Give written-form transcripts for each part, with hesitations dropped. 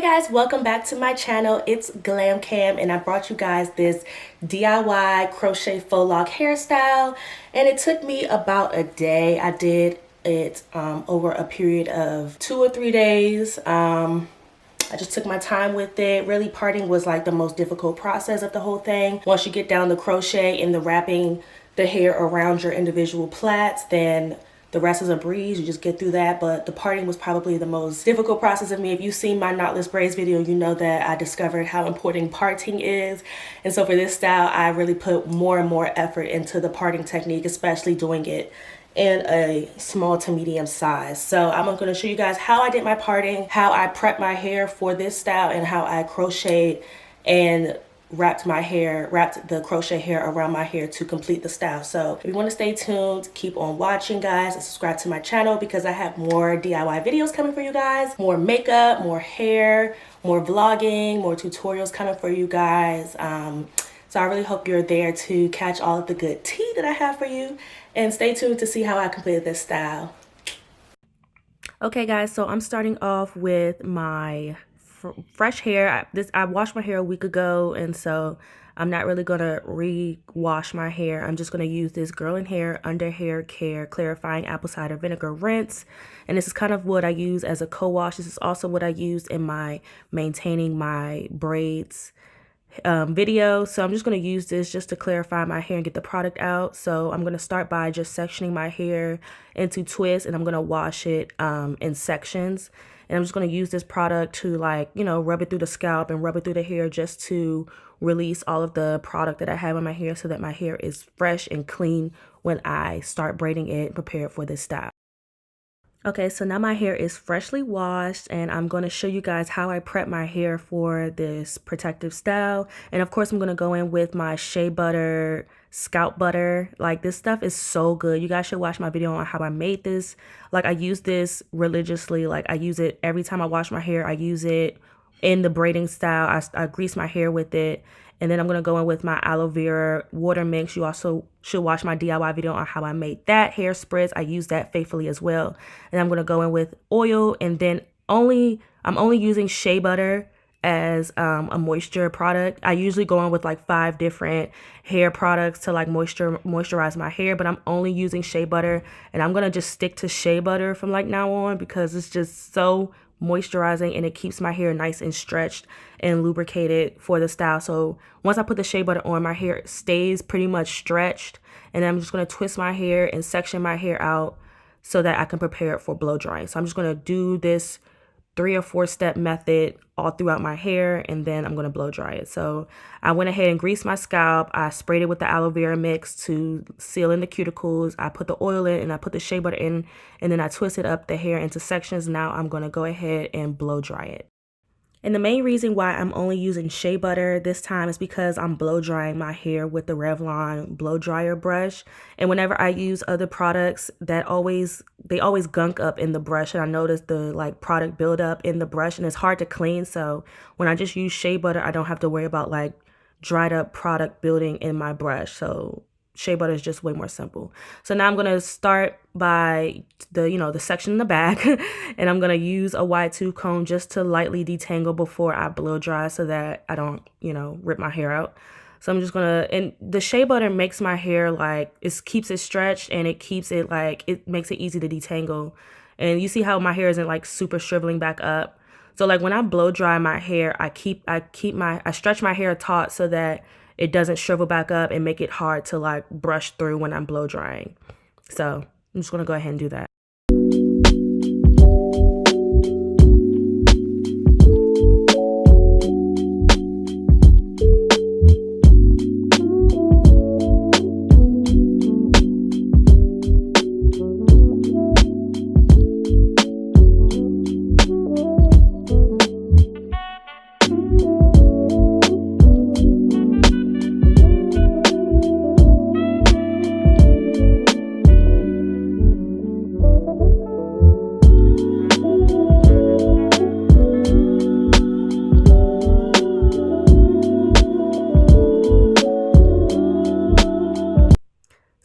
Hey guys, welcome back to my channel. It's GlamCam and I brought you guys this DIY crochet faux lock hairstyle, and it took me about a day. I did it over a period of 2 or 3 days. I just took my time with it. Really, parting was like the most difficult process of the whole thing. Once you get down the crochet and the wrapping the hair around your individual plaits, then the rest is a breeze. You just get through that. But the parting was probably the most difficult process of me. If you've seen my knotless braids video, you know that I discovered how important parting is. And so for this style, I really put more and more effort into the parting technique, especially doing it in a small to medium size. So I'm going to show you guys how I did my parting, how I prepped my hair for this style, and how I crocheted and wrapped the crochet hair around my hair to complete the style. So if you want to stay tuned, keep on watching guys, and subscribe to my channel because I have more DIY videos coming for you guys, more makeup, more hair, more vlogging, more tutorials coming for you guys. So I really hope you're there to catch all of the good tea that I have for you, and stay tuned to see how I completed this style. Okay guys, so I'm starting off with my fresh hair. I washed my hair a week ago, and so I'm not really gonna re-wash my hair. I'm just gonna use this Girl in Hair Under Hair Care Clarifying Apple Cider Vinegar Rinse, and this is kind of what I use as a co-wash. This is also what I used in my maintaining my braids video. So I'm just going to use this just to clarify my hair and get the product out. So I'm going to start by just sectioning my hair into twists, and I'm going to wash it in sections. And I'm just going to use this product to, like, you know, rub it through the scalp and rub it through the hair just to release all of the product that I have in my hair so that my hair is fresh and clean when I start braiding it, prepared for this style. Okay, so now my hair is freshly washed, and I'm going to show you guys how I prep my hair for this protective style. And of course, I'm going to go in with my shea butter, scalp butter. Like, this stuff is so good. You guys should watch my video on how I made this. Like, I use this religiously. Like, I use it every time I wash my hair. I use it in the braiding style. I grease my hair with it. And then I'm going to go in with my aloe vera water mix. You also should watch my DIY video on how I made that. Hair spritz, I use that faithfully as well. And I'm going to go in with oil, and then I'm only using shea butter as a moisture product. I usually go in with like 5 different hair products to like moisturize my hair, but I'm only using shea butter, and I'm going to just stick to shea butter from like now on because it's just so moisturizing, and it keeps my hair nice and stretched and lubricated for the style. So once I put the shea butter on, my hair stays pretty much stretched, and I'm just going to twist my hair and section my hair out so that I can prepare it for blow drying. So I'm just going to do this 3 or 4 step method all throughout my hair, and then I'm going to blow dry it. So I went ahead and greased my scalp. I sprayed it with the aloe vera mix to seal in the cuticles. I put the oil in, and I put the shea butter in, and then I twisted up the hair into sections. Now I'm going to go ahead and blow dry it. And the main reason why I'm only using shea butter this time is because I'm blow drying my hair with the Revlon blow dryer brush. And whenever I use other products, they always gunk up in the brush, and I notice the like product buildup in the brush, and it's hard to clean. So when I just use shea butter, I don't have to worry about like dried up product building in my brush. So shea butter is just way more simple. So now I'm going to start by the section in the back, and I'm going to use a wide tooth comb just to lightly detangle before I blow dry so that I don't, rip my hair out. So I'm just going to, and the shea butter makes my hair like, it keeps it stretched, and it keeps it like, it makes it easy to detangle. And you see how my hair isn't like super shriveling back up. So like when I blow dry my hair, I stretch my hair taut so that it doesn't shrivel back up and make it hard to like brush through when I'm blow drying. So I'm just going to go ahead and do that.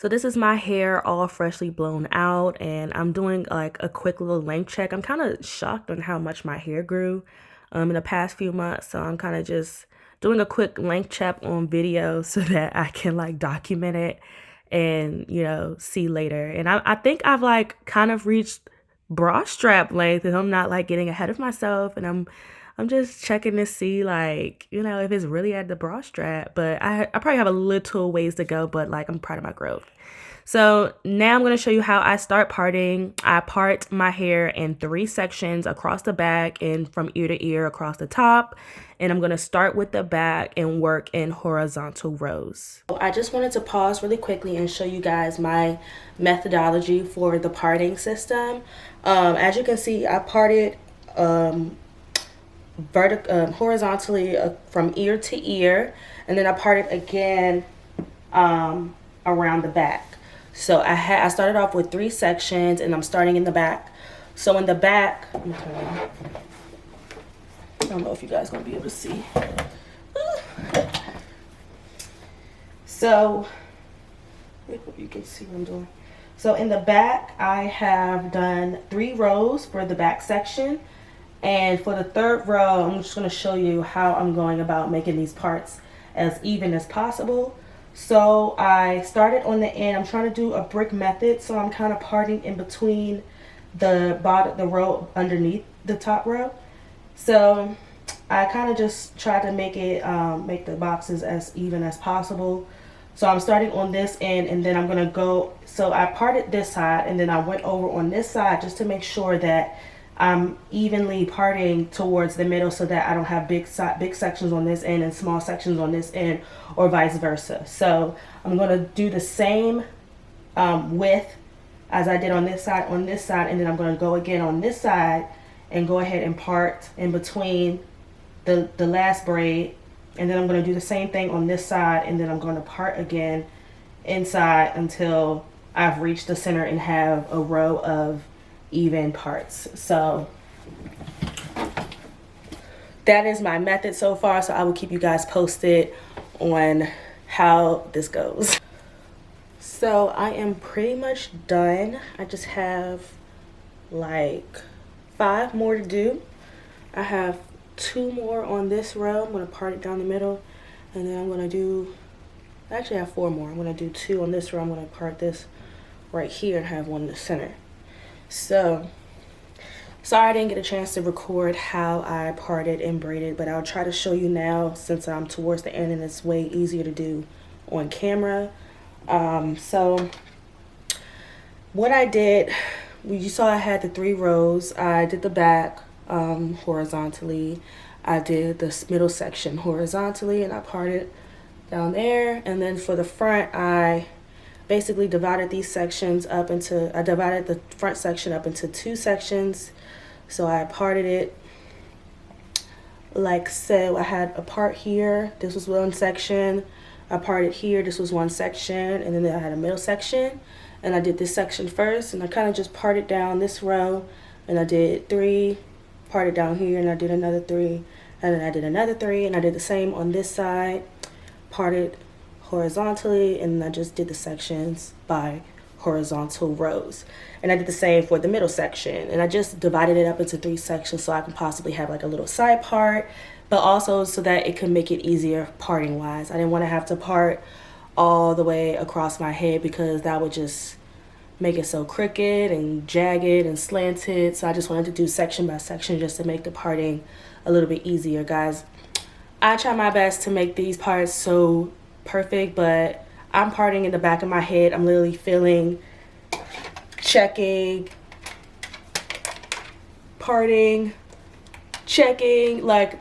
So this is my hair all freshly blown out, and I'm doing like a quick little length check. I'm kind of shocked on how much my hair grew. in the past few months. So I'm kind of just doing a quick length check on video so that I can like document it and, you know, see later. And I think I've like kind of reached bra strap length, and I'm not like getting ahead of myself, and I'm just checking to see, like, you know, if it's really at the bra strap. But I probably have a little ways to go, but like I'm proud of my growth. So now I'm going to show you how I start parting. I part my hair in 3 sections across the back and from ear to ear across the top. And I'm going to start with the back and work in horizontal rows. I just wanted to pause really quickly and show you guys my methodology for the parting system. As you can see, I parted horizontally from ear to ear, and then I parted again around the back. So I started off with 3 sections, and I'm starting in the back. So in the back, I don't know if you guys gonna be able to see. So I hope you can see what I'm doing. So in the back, I have done 3 rows for the back section. And for the 3rd row, I'm just going to show you how I'm going about making these parts as even as possible. So I started on the end. I'm trying to do a brick method. So I'm kind of parting in between the row underneath the top row. So I kind of just try to make it, make the boxes as even as possible. So I'm starting on this end, and then I'm going to go. So I parted this side, and then I went over on this side just to make sure that I'm evenly parting towards the middle, so that I don't have big sections on this end and small sections on this end, or vice versa. So I'm going to do the same width as I did on this side, and then I'm going to go again on this side and go ahead and part in between the last braid, and then I'm going to do the same thing on this side, and then I'm going to part again inside until I've reached the center and have a row of even parts. So that is my method so far, so I will keep you guys posted on how this goes. So I am pretty much done. I just have like 5 more to do. I have 2 more on this row. I'm going to part it down the middle, and then I'm going to do, actually I have 4 more. I'm going to do 2 on this row. I'm going to part this right here and have 1 in the center. So sorry I didn't get a chance to record how I parted and braided, but I'll try to show you now since I'm towards the end and it's way easier to do on camera. So what I did, you saw I had the 3 rows. I did the back horizontally. I did the middle section horizontally, and I parted down there. And then for the front, I basically divided these sections up into, I divided the front section up into 2 sections. So I parted it like so. I had a part here, this was 1 section. I parted here, this was 1 section, and then I had a middle section. And I did this section first, and I kind of just parted down this row, and I did 3, parted down here, and I did another 3, and then I did another 3, and I did the same on this side, parted horizontally, and I just did the sections by horizontal rows. And I did the same for the middle section, and I just divided it up into 3 sections so I can possibly have like a little side part, but also so that it could make it easier parting wise. I didn't want to have to part all the way across my head because that would just make it so crooked and jagged and slanted. So I just wanted to do section by section just to make the parting a little bit easier, guys. I try my best to make these parts so perfect, but I'm parting in the back of my head. I'm literally feeling, checking, parting, checking, like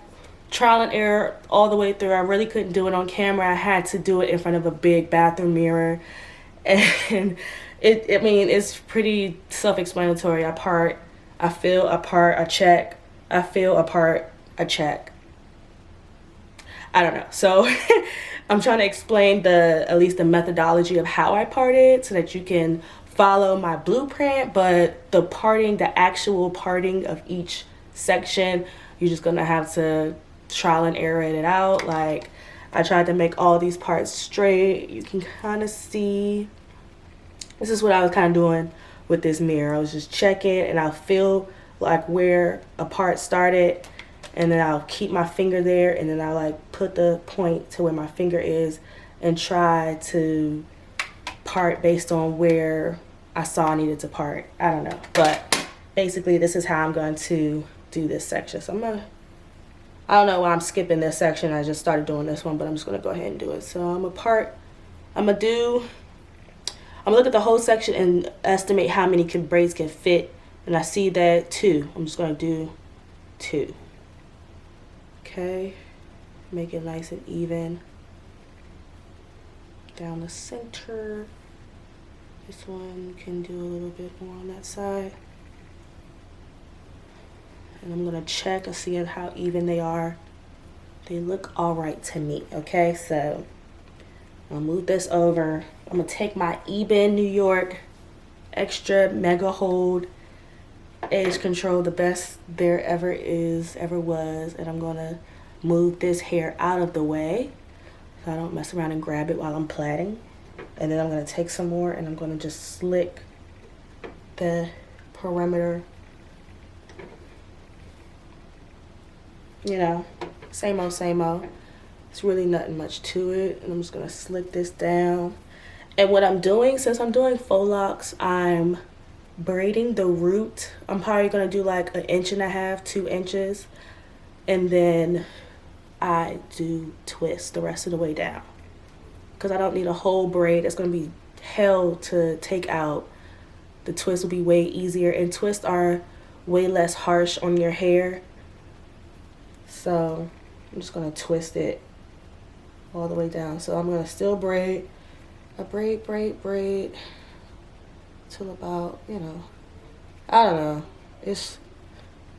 trial and error all the way through. I really couldn't do it on camera. I had to do it in front of a big bathroom mirror, and I mean, it's pretty self-explanatory. I part, I feel, I part, I check, I feel, I part, I check. I don't know. So I'm trying to explain at least the methodology of how I parted so that you can follow my blueprint, but the parting, the actual parting of each section, you're just gonna have to trial and error it out. Like, I tried to make all these parts straight. You can kind of see, this is what I was kind of doing with this mirror. I was just checking, and I feel like where a part started and then I'll keep my finger there, and then I'll like put the point to where my finger is and try to part based on where I saw I needed to part. I don't know, but basically this is how I'm going to do this section. So I don't know why I'm skipping this section. I just started doing this one, but I'm just gonna go ahead and do it. So I'm gonna look at the whole section and estimate how many braids can fit, and I see that 2. I'm just gonna do 2. Okay, make it nice and even down the center. This one can do a little bit more on that side. And I'm gonna check and see how even they are. They look all right to me. Okay, so I'll move this over. I'm gonna take my Eben New York Extra Mega Hold Edge Control, the best there ever was, and I'm gonna move this hair out of the way so I don't mess around and grab it while I'm plaiting. And then I'm gonna take some more and I'm gonna just slick the perimeter. You know, same old, same old. It's really nothing much to it. And I'm just gonna slick this down. And what I'm doing, since I'm doing faux locks, I'm braiding the root. I'm probably gonna do like 1.5 inches, 2 inches. And then I do twist the rest of the way down. Because I don't need a whole braid. It's gonna be hell to take out. The twist will be way easier, and twists are way less harsh on your hair. So I'm just gonna twist it all the way down. So I'm gonna still braid, braid till about, you know, I don't know. It's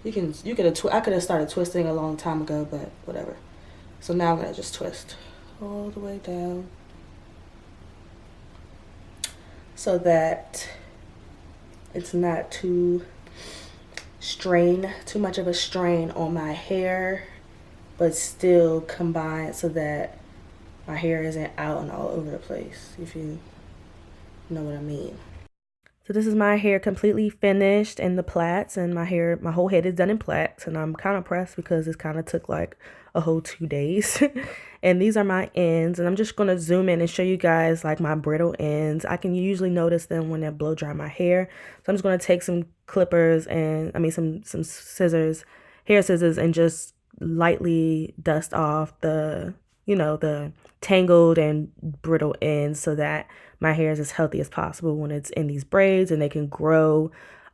I could have started twisting a long time ago, but whatever. So now I'm gonna just twist all the way down so that it's not too much of a strain on my hair, but still combined so that my hair isn't out and all over the place, if you know what I mean. So this is my hair completely finished in the plaits, and my whole head is done in plaits, and I'm kind of pressed because this kind of took like a whole 2 days. And these are my ends, and I'm just going to zoom in and show you guys like my brittle ends. I can usually notice them when I blow dry my hair. So I'm just going to take some clippers and some scissors, hair scissors, and just lightly dust off the tangled and brittle ends so that my hair is as healthy as possible when it's in these braids, and they can grow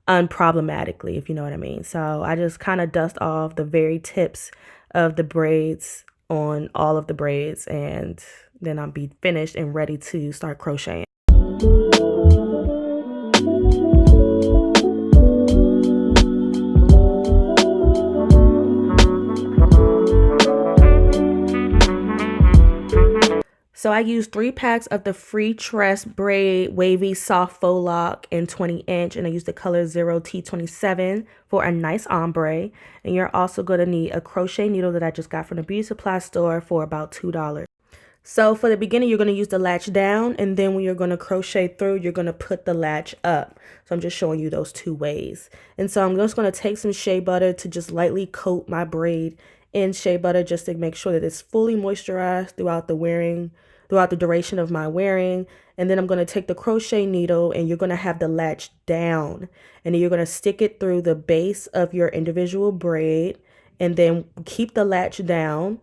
unproblematically, if you know what I mean. So I just kind of dust off the very tips of the braids on all of the braids, and then I'll be finished and ready to start crocheting. So I used 3 packs of the Free Tress Braid Wavy Soft Faux Loc in 20 inch, and I used the color 0T27 for a nice ombre. And you're also going to need a crochet needle that I just got from the beauty supply store for about $2. So for the beginning, you're going to use the latch down, and then when you're going to crochet through, you're going to put the latch up. So I'm just showing you those 2 ways. And so I'm just going to take some shea butter to just lightly coat my braid in shea butter, just to make sure that it's fully moisturized throughout the duration of my wearing. And then I'm going to take the crochet needle, and you're going to have the latch down, and then you're going to stick it through the base of your individual braid, and then keep the latch down.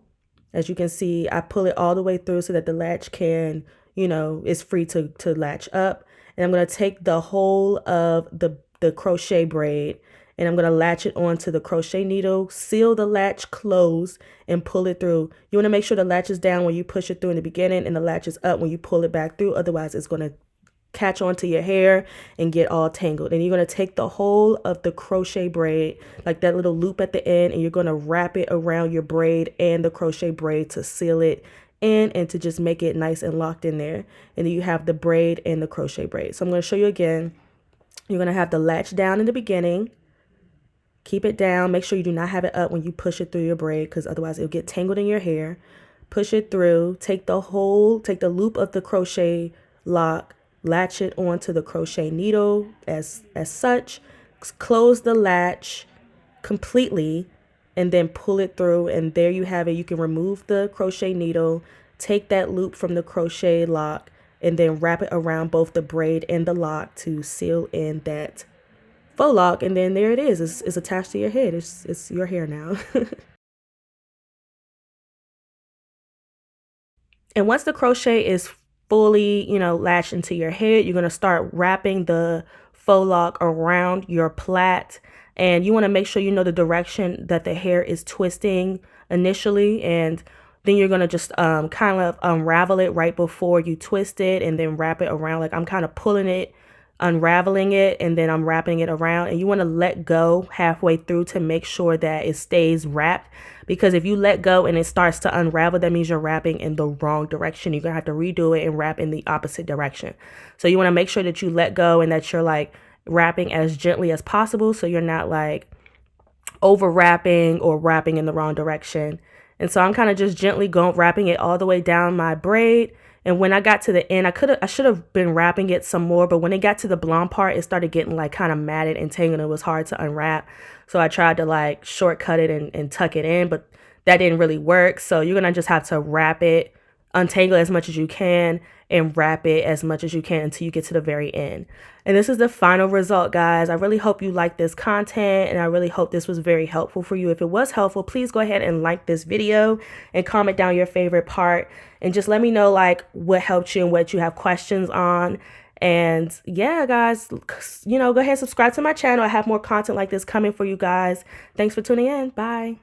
As you can see, I pull it all the way through so that the latch can, is free to latch up. And I'm going to take the whole of the crochet braid, and I'm going to latch it onto the crochet needle, seal the latch closed, and pull it through. You want to make sure the latch is down when you push it through in the beginning, and the latch is up when you pull it back through. Otherwise, it's going to catch onto your hair and get all tangled. And you're going to take the whole of the crochet braid, like that little loop at the end, and you're going to wrap it around your braid and the crochet braid to seal it in and to just make it nice and locked in there. And then you have the braid and the crochet braid. So I'm going to show you again. You're going to have the latch down in the beginning. Keep it down. Make sure you do not have it up when you push it through your braid, because otherwise it'll get tangled in your hair. Push it through. Take the loop of the crochet lock, latch it onto the crochet needle as such. Close the latch completely, and then pull it through, and there you have it. You can remove the crochet needle, take that loop from the crochet lock, and then wrap it around both the braid and the lock to seal in that faux lock, and then there it is. It's attached to your head. It's your hair now. And once the crochet is fully, latched into your head, you're going to start wrapping the faux lock around your plait. And you want to make sure you know the direction that the hair is twisting initially. And then you're going to just kind of unravel it right before you twist it, and then wrap it around. Like I'm kind of pulling it, unraveling it, and then I'm wrapping it around. And you want to let go halfway through to make sure that it stays wrapped, because if you let go and it starts to unravel, that means you're wrapping in the wrong direction. You're gonna have to redo it and wrap in the opposite direction. So you want to make sure that you let go and that you're like wrapping as gently as possible, so you're not like over wrapping or wrapping in the wrong direction. And so I'm kind of just gently wrapping it all the way down my braid. And when I got to the end, I should have been wrapping it some more, but when it got to the blonde part, it started getting like kind of matted and tangled. It was hard to unwrap. So I tried to like shortcut it and tuck it in, but that didn't really work. So you're going to just have to wrap it, untangle as much as you can, and wrap it as much as you can until you get to the very end. And this is the final result, guys. I really hope you like this content, and I really hope this was very helpful for you. If it was helpful, please go ahead and like this video and comment down your favorite part, and just let me know like what helped you and what you have questions on. And yeah, guys, go ahead and subscribe to my channel. I have more content like this coming for you guys. Thanks for tuning in. Bye.